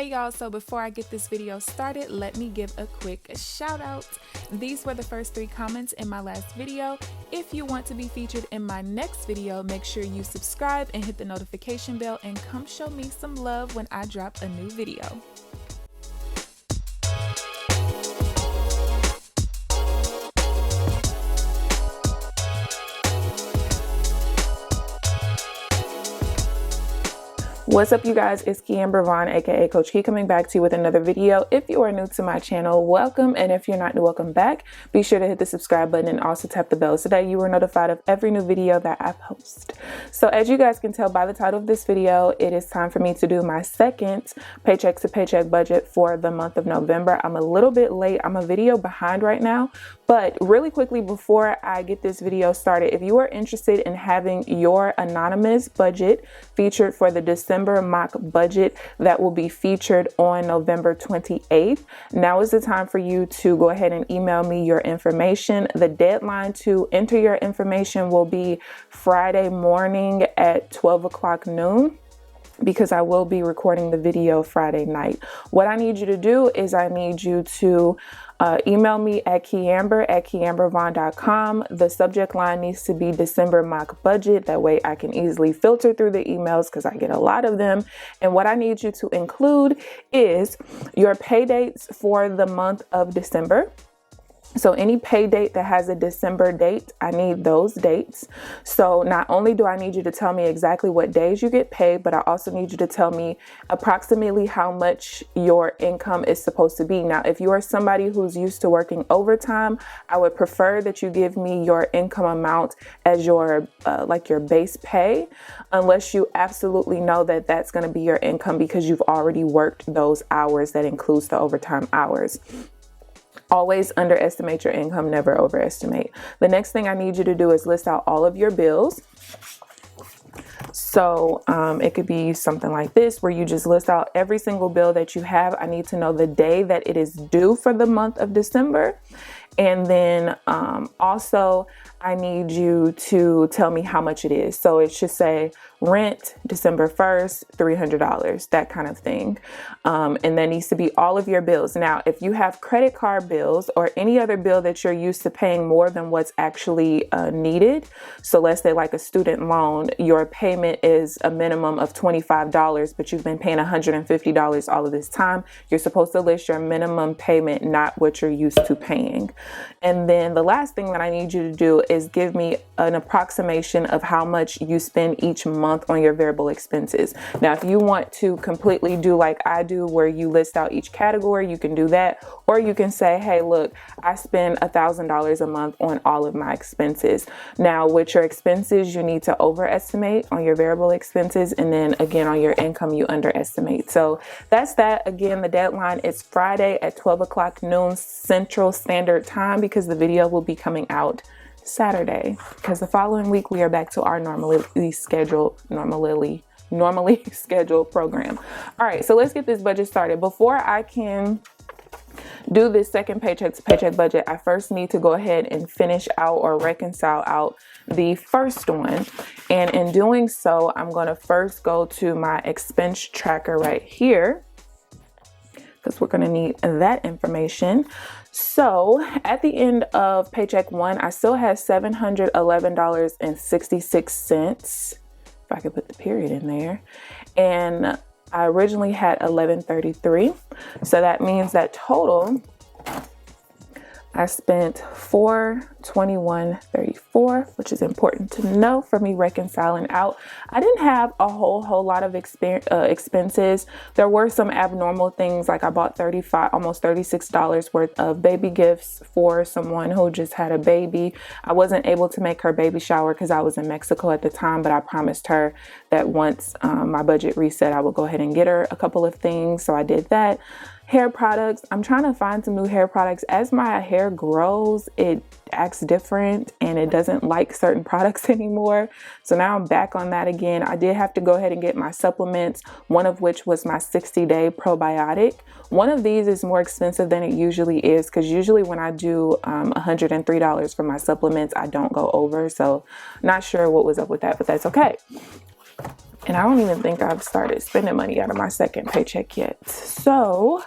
Hey y'all, so before I get this video started, let me give a quick shout out. These were the first 3 comments in my last video. If you want to be featured in my next video, make sure you subscribe and hit the notification bell and come show me some love when I drop a new video. What's up, you guys? It's KeAmber Vaughn, aka CoachKe, coming back to you with another video. If you are new to my channel, welcome, and if you're not new, welcome back. Be sure to hit the subscribe button and also tap the bell so that you are notified of every new video that I post. So as you guys can tell by the title of this video, it is time for me to do my second paycheck to paycheck budget for the month of November. I'm a little bit late. I'm a video behind right now, but really quickly before I get this video started, if you are interested in having your anonymous budget featured for the December mock budget that will be featured on November 28th, now is the time for you to go ahead and email me your information. The deadline to enter your information will be Friday morning at 12 o'clock noon, because I will be recording the video Friday night. What I need you to do is I need you to email me at KeAmber@KeAmberVaughn.com. The subject line needs to be December mock budget. That way I can easily filter through the emails because I get a lot of them. And what I need you to include is your pay dates for the month of December. So any pay date that has a December date, I need those dates. So not only do I need you to tell me exactly what days you get paid, but I also need you to tell me approximately how much your income is supposed to be. Now, if you are somebody who's used to working overtime, I would prefer that you give me your income amount as your like your base pay, unless you absolutely know that that's going to be your income because you've already worked those hours. That includes the overtime hours. Always underestimate your income, never overestimate. The next thing I need you to do is list out all of your bills. So it could be something like this, where you just list out every single bill that you have. I need to know the day that it is due for the month of December. And then also I need you to tell me how much it is. So it should say rent, December 1st, $300, that kind of thing. And that needs to be all of your bills. Now, if you have credit card bills or any other bill that you're used to paying more than what's actually needed, so let's say like a student loan, your payment is a minimum of $25, but you've been paying $150 all of this time, you're supposed to list your minimum payment, not what you're used to paying. And then the last thing that I need you to do is give me an approximation of how much you spend each month on your variable expenses. Now, if you want to completely do like I do, where you list out each category, you can do that. Or you can say, hey, look, I spend $1,000 a month on all of my expenses. Now, with your expenses, you need to overestimate on your variable expenses. And then again, on your income, you underestimate. So that's that. Again, the deadline is Friday at 12 o'clock noon Central Standard Time, because the video will be coming out Saturday, because the following week we are back to our normally scheduled program. All right, so let's get this budget started. Before I can do this second paycheck to paycheck budget, I first need to go ahead and finish out or reconcile out the first one. And in doing so, I'm going to first go to my expense tracker right here, because we're going to need that information. So at the end of paycheck 1, I still have $711.66, if I could put the period in there. And I originally had $1133. So that means that total I spent $421.34, which is important to know for me reconciling out. I didn't have a whole lot of expenses. There were some abnormal things, like I bought almost $36 worth of baby gifts for someone who just had a baby. I wasn't able to make her baby shower because I was in Mexico at the time, but I promised her that once my budget reset, I would go ahead and get her a couple of things. So I did that. Hair products. I'm trying to find some new hair products. As my hair grows, it acts different and it doesn't like certain products anymore. So now I'm back on that again. I did have to go ahead and get my supplements, one of which was my 60-day probiotic. One of these is more expensive than it usually is, because usually when I do $103 for my supplements, I don't go over. So not sure what was up with that, but that's okay. And I don't even think I've started spending money out of my second paycheck yet. So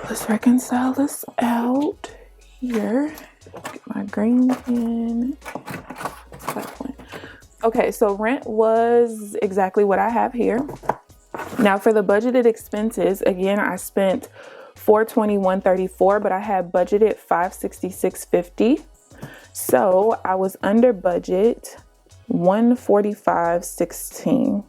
let's reconcile this out here. Get my green pen. Okay, so rent was exactly what I have here. Now for the budgeted expenses, again, I spent $421.34, but I had budgeted $566.50. So I was under budget $145.16.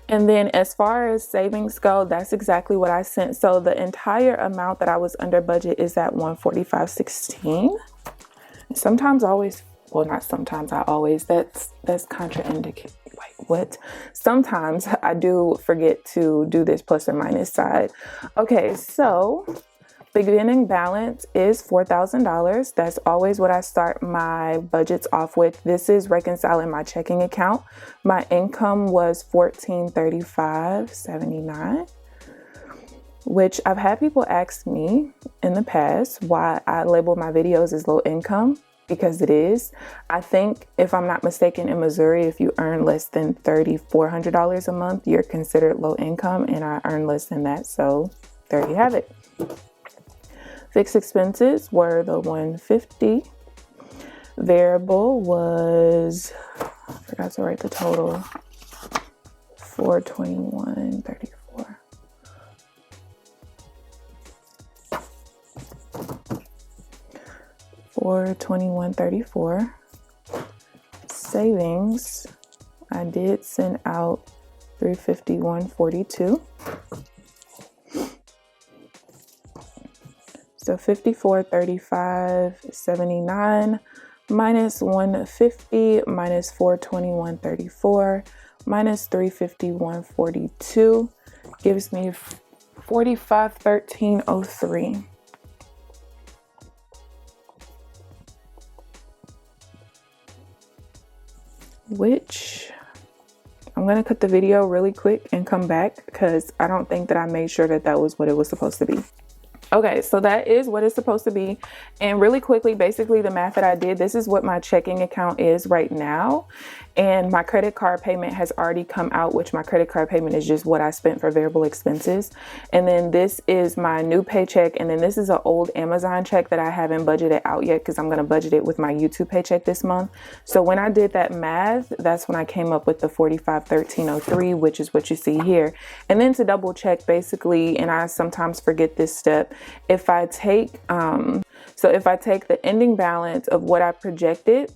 And then as far as savings go, that's exactly what I sent. So the entire amount that I was under budget is at $145.16. Sometimes I always, well, not sometimes, I always, that's contraindicated. Like what? Sometimes I do forget to do this plus or minus side. Okay, so beginning balance is $4,000. That's always what I start my budgets off with. This is reconciling my checking account. My income was $1,435.79, which I've had people ask me in the past why I label my videos as low income, because it is. I think, if I'm not mistaken, in Missouri, if you earn less than $3,400 a month, you're considered low income, and I earn less than that, so there you have it. Fixed expenses were the $150. Variable was, I forgot to write the total, $421.34. $421.34. Savings, I did send out $351.42. So $54.35.79 minus $150 minus $421.34 minus $351.42 gives me $45.13.03. Which I'm going to cut the video really quick and come back, because I don't think that I made sure that that was what it was supposed to be. Okay, so that is what it's supposed to be. And really quickly, basically the math that I did, this is what my checking account is right now. And my credit card payment has already come out, which my credit card payment is just what I spent for variable expenses. And then this is my new paycheck. And then this is an old Amazon check that I haven't budgeted out yet, because I'm going to budget it with my YouTube paycheck this month. So when I did that math, that's when I came up with the $45.13.03, which is what you see here. And then to double check, basically, and I sometimes forget this step, if I take the ending balance of what I projected,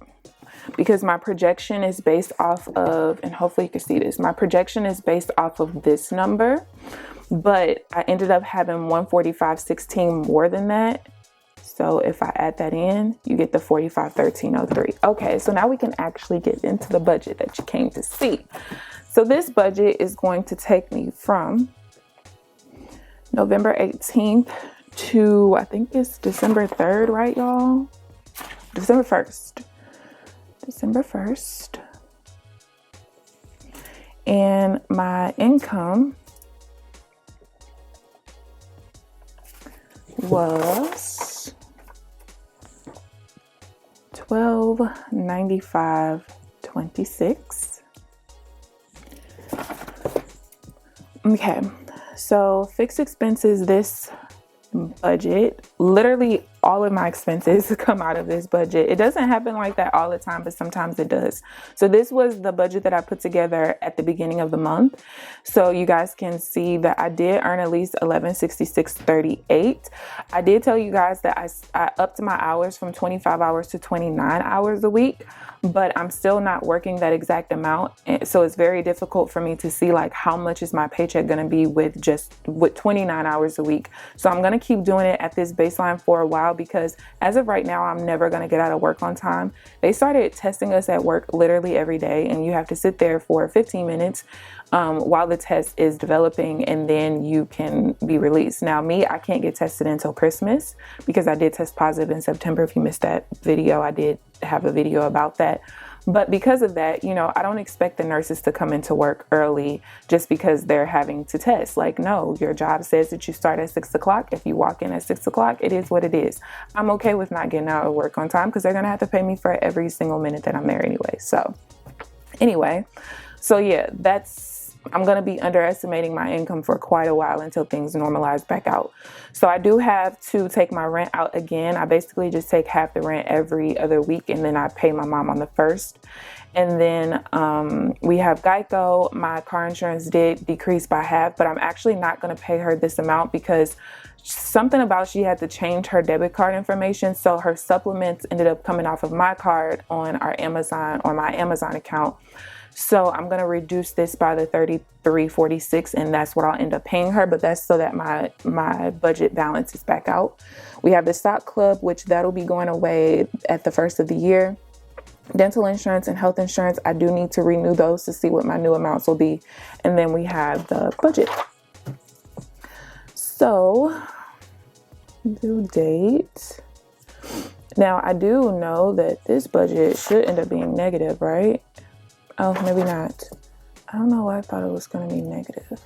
because my projection is based off of, and hopefully you can see this, my projection is based off of this number, but I ended up having $145.16 more than that. So if I add that in, you get the $45.13.03. Okay, so now we can actually get into the budget that you came to see. So this budget is going to take me from November 18th to, I think it's December 3rd, right, y'all? December 1st. December 1st. And my income was $1,295.26. Okay, so fixed expenses, this budget, literally all of my expenses come out of this budget. It doesn't happen like that all the time, but sometimes it does. So this was the budget that I put together at the beginning of the month. So you guys can see that I did earn at least $1166.38. I did tell you guys that I upped my hours from 25 hours to 29 hours a week, but I'm still not working that exact amount. And so it's very difficult for me to see like how much is my paycheck going to be with 29 hours a week. So I'm going to keep doing it at this baseline for a while, because as of right now, I'm never going to get out of work on time. They started testing us at work literally every day, and you have to sit there for 15 minutes while the test is developing, and then you can be released. Now me, I can't get tested until Christmas, because I did test positive in September. If you missed that video, I did have a video about that. But because of that, you know, I don't expect the nurses to come into work early just because they're having to test. Like, no, your job says that you start at 6 o'clock. If you walk in at 6 o'clock, it is what it is. I'm okay with not getting out of work on time, because they're going to have to pay me for every single minute that I'm there anyway. So Anyway, so yeah, I'm going to be underestimating my income for quite a while until things normalize back out. So I do have to take my rent out again. I basically just take half the rent every other week, and then I pay my mom on the 1st. And then we have Geico. My car insurance did decrease by half, but I'm actually not going to pay her this amount because something about she had to change her debit card information. So her supplements ended up coming off of my card on my Amazon account. So I'm going to reduce this by the $33.46, and that's what I'll end up paying her. But that's so that my budget balance is back out. We have the stock club, which that'll be going away at the 1st of the year. Dental insurance and health insurance, I do need to renew those to see what my new amounts will be. And then we have the budget. So, due date. Now, I do know that this budget should end up being negative, right? Oh, maybe not. I don't know why I thought it was going to be negative.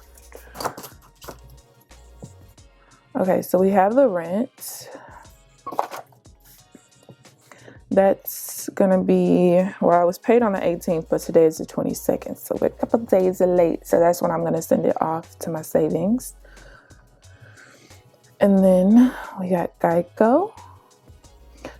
Okay, so we have the rent. That's going to be, well, I was paid on the 18th, but today is the 22nd. So we're a couple of days late. So that's when I'm going to send it off to my savings. And then we got Geico.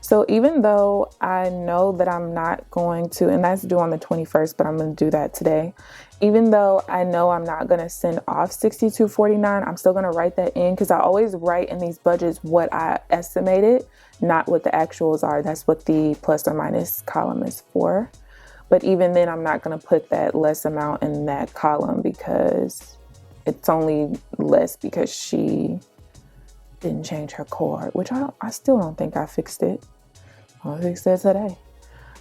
So even though I know that I'm not going to, and that's due on the 21st, but I'm going to do that today. Even though I know I'm not going to send off $62.49, I'm still going to write that in because I always write in these budgets what I estimated, not what the actuals are. That's what the plus or minus column is for. But even then, I'm not going to put that less amount in that column because it's only less because she didn't change her cord, which I still don't think I fixed it. I'll fix that today.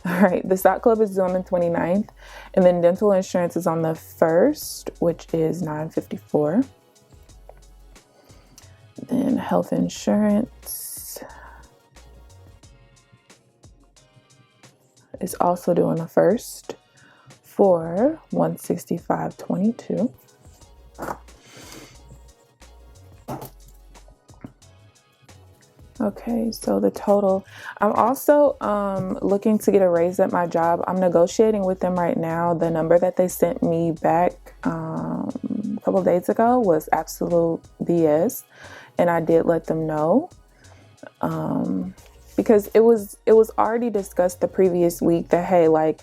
All right, the stock club is due on the 29th, and then dental insurance is on the 1st, which is $9.54. Then health insurance is also due on the 1st for $165.22. Okay, so the total, I'm also looking to get a raise at my job. I'm negotiating with them right now. The number that they sent me back a couple of days ago was absolute BS, and I did let them know because it was already discussed the previous week that, hey, like,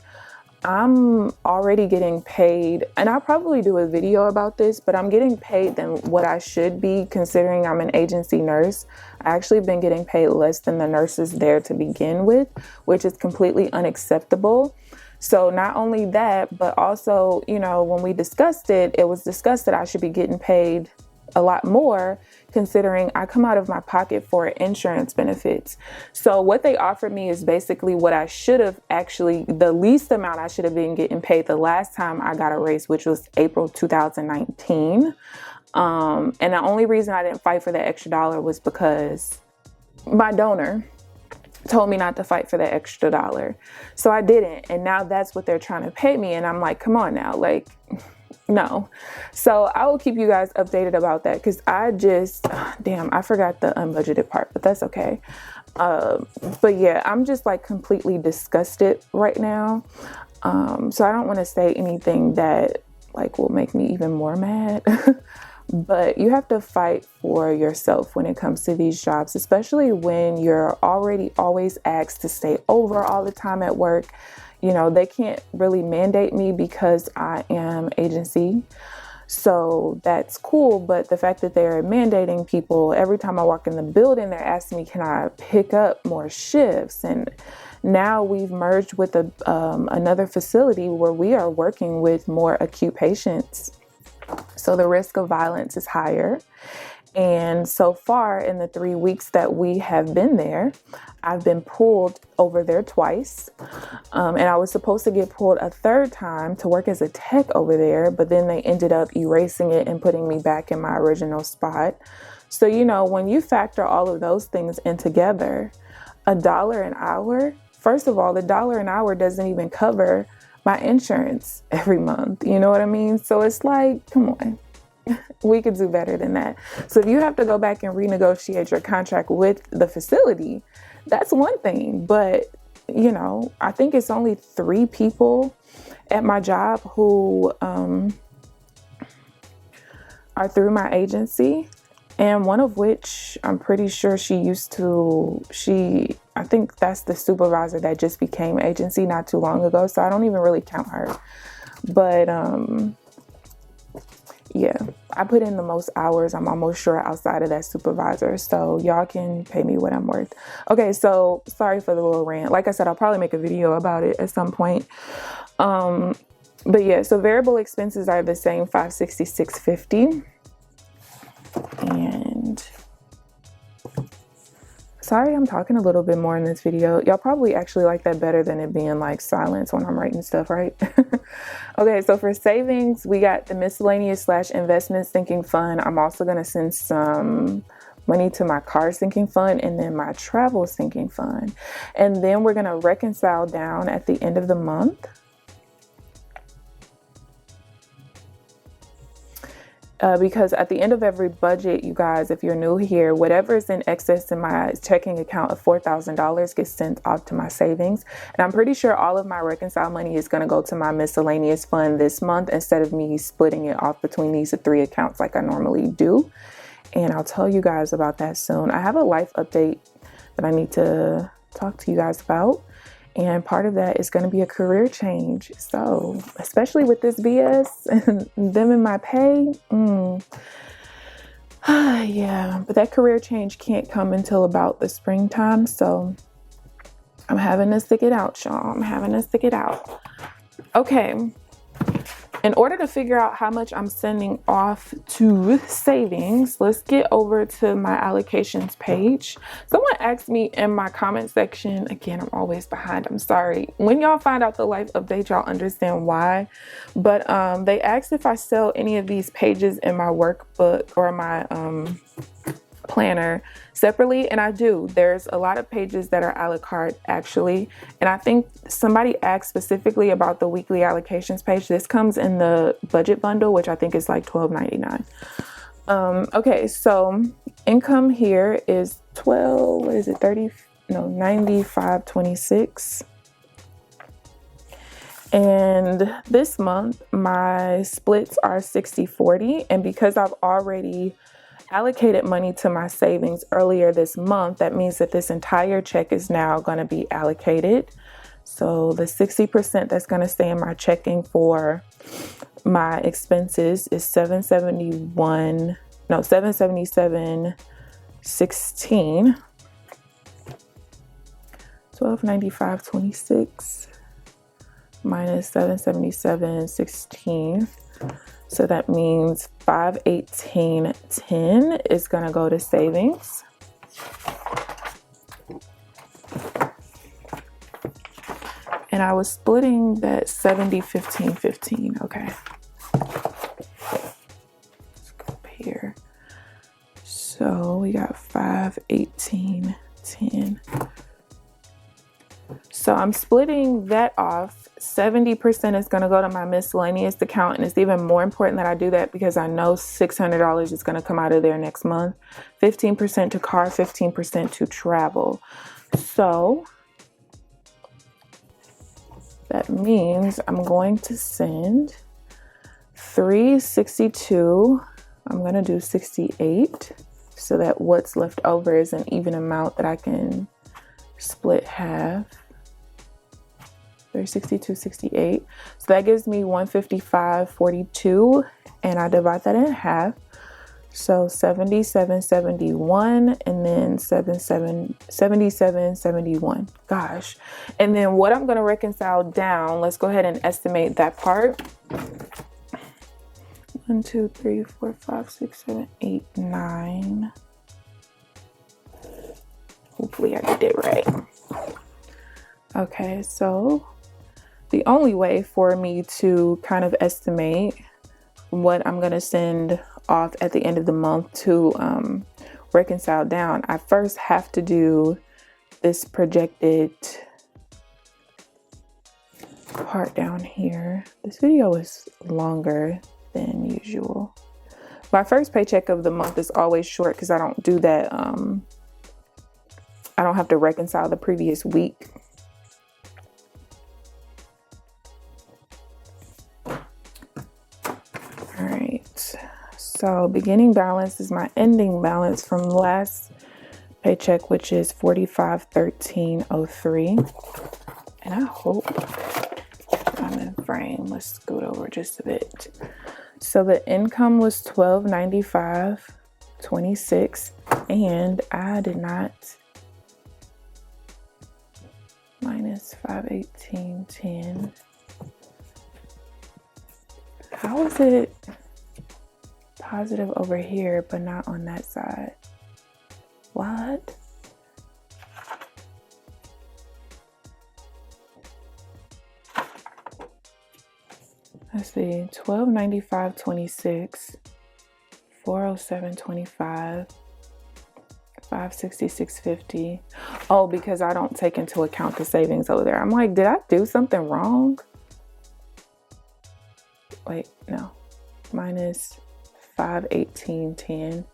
I'm already getting paid, and I'll probably do a video about this, but I'm getting paid than what I should be considering I'm an agency nurse. I actually been getting paid less than the nurses there to begin with, which is completely unacceptable. So not only that, but also, you know, when we discussed it, it was discussed that I should be getting paid a lot more considering I come out of my pocket for insurance benefits. So what they offered me is basically what I should have actually, the least amount I should have been getting paid the last time I got a raise, which was April 2019. And the only reason I didn't fight for that extra dollar was because my donor told me not to fight for that extra dollar. So I didn't. And now that's what they're trying to pay me. And I'm like, come on now, like, no. So I will keep you guys updated about that because I forgot the unbudgeted part, but that's okay. But yeah, I'm just like completely disgusted right now. So I don't want to say anything that like will make me even more mad. But you have to fight for yourself when it comes to these jobs, especially when you're already always asked to stay over all the time at work. You know, they can't really mandate me because I am agency. So that's cool. But the fact that they're mandating people every time I walk in the building, they're asking me, can I pick up more shifts? And now we've merged with another facility where we are working with more acute patients. So the risk of violence is higher. And so far in the 3 weeks that we have been there, I've been pulled over there twice. And I was supposed to get pulled a third time to work as a tech over there, but then they ended up erasing it and putting me back in my original spot. So, you know, when you factor all of those things in together, $1 an hour, first of all, the $1 an hour doesn't even cover my insurance every month. You know what I mean? So it's like, come on. We could do better than that. So if you have to go back and renegotiate your contract with the facility, that's one thing. But, you know, I think it's only 3 people at my job who are through my agency, and one of which I'm pretty sure I think that's the supervisor that just became agency not too long ago, so I don't even really count her. But yeah, I put in the most hours, I'm almost sure, outside of that supervisor, so y'all can pay me what I'm worth. Okay, so sorry for the little rant. Like I said, I'll probably make a video about it at some point. But yeah, so variable expenses are the same, $566.50. And sorry, I'm talking a little bit more in this video. Y'all probably actually like that better than it being like silence when I'm writing stuff, right? Okay, so for savings, we got the miscellaneous / investment sinking fund. I'm also going to send some money to my car sinking fund and then my travel sinking fund. And then we're going to reconcile down at the end of the month. Because at the end of every budget, you guys, if you're new here, whatever is in excess in my checking account of $4,000 gets sent off to my savings. And I'm pretty sure all of my reconcile money is going to go to my miscellaneous fund this month instead of me splitting it off between these 3 accounts like I normally do. And I'll tell you guys about that soon. I have a life update that I need to talk to you guys about. And part of that is going to be a career change. So, especially with this BS and them in my pay. Yeah, but that career change can't come until about the springtime. So, I'm having to stick it out, y'all. I'm having to stick it out. Okay. In order to figure out how much I'm sending off to savings, let's get over to my allocations page. Someone asked me in my comment section, again, I'm always behind, I'm sorry. When y'all find out the life update, y'all understand why. But they asked if I sell any of these pages in my workbook or my planner separately, and I do. There's a lot of pages that are a la carte actually, and I think somebody asked specifically about the weekly allocations page. This comes in the budget bundle, which I think is like $12.99. Okay, so income here is 95.26, and this month my splits are 60/40, and because I've already allocated money to my savings earlier this month, that means that this entire check is now going to be allocated. So the 60% that's going to stay in my checking for my expenses is $777.16. 1295.26 minus 777.16. So that means 518.10 is going to go to savings. And I was splitting that 70-15-15. Okay. Let's go up here. So we got 518.10. So I'm splitting that off. 70% is going to go to my miscellaneous account, and it's even more important that I do that because I know $600 is going to come out of there next month. 15% to car, 15% to travel. So that means I'm going to send 362. I'm going to do 68 so that what's left over is an even amount that I can split half. 362.68. So that gives me 155.42, and I divide that in half. So 77.71 and then 77.71. Gosh. And then what I'm going to reconcile down, let's go ahead and estimate that part. 1, 2, 3, 4, 5, 6, 7, 8, 9. Hopefully I did it right. Okay, so the only way for me to kind of estimate what I'm going to send off at the end of the month to reconcile down, I first have to do this projected part down here. This video is longer than usual. My first paycheck of the month is always short because I don't do that. I don't have to reconcile the previous week. So beginning balance is my ending balance from last paycheck, which is $45,1303. And I hope I'm in frame. Let's scoot over just a bit. So the income was $1295.26, and I did not minus 518.10. How is it positive over here but not on that side? What? Let's see, 1295.26, 407.25, 566.50. Oh, because I don't take into account the savings over there. I'm like, did I do something wrong? Wait, no, minus 518.10.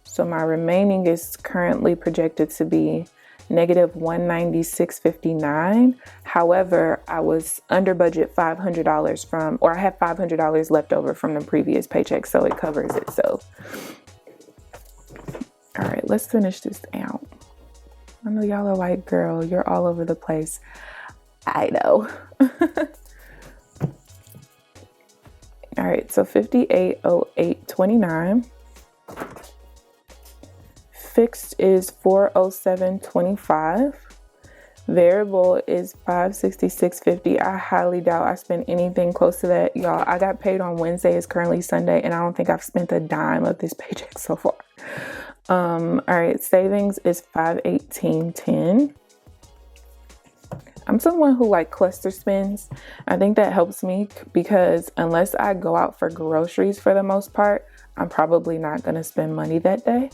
So my remaining is currently projected to be negative 196.59. However, I was under budget $500 from, or I have $500 left over from the previous paycheck, so it covers it. So, all right, let's finish this out. I know y'all are like, girl, you're all over the place. I know. All right, so 5808.29. Fixed is 407.25. Variable is 566.50. I highly doubt I spent anything close to that, y'all. I got paid on Wednesday. It's currently Sunday, and I don't think I've spent a dime of this paycheck so far. All right, savings is 518.10. I'm someone who like cluster spends. I think that helps me because unless I go out for groceries for the most part, I'm probably not going to spend money that day.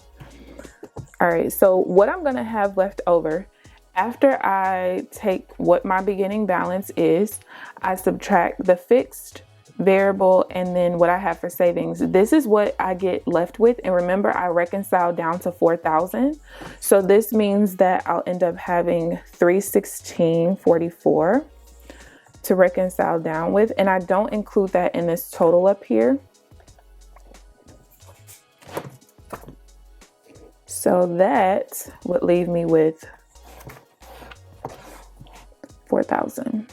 All right, so what I'm going to have left over after I take what my beginning balance is, I subtract the fixed, variable, and then what I have for savings. This is what I get left with. And remember, I reconciled down to 4,000. So this means that I'll end up having 316.44 to reconcile down with. And I don't include that in this total up here. So that would leave me with 4,000.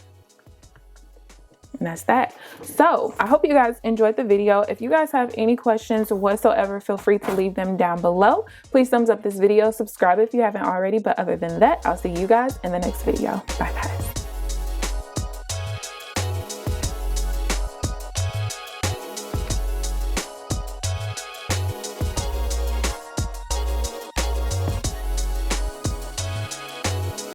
And that's that. So I hope you guys enjoyed the video. If you guys have any questions whatsoever, feel free to leave them down below. Please thumbs up this video, subscribe if you haven't already. But other than that, I'll see you guys in the next video. Bye guys.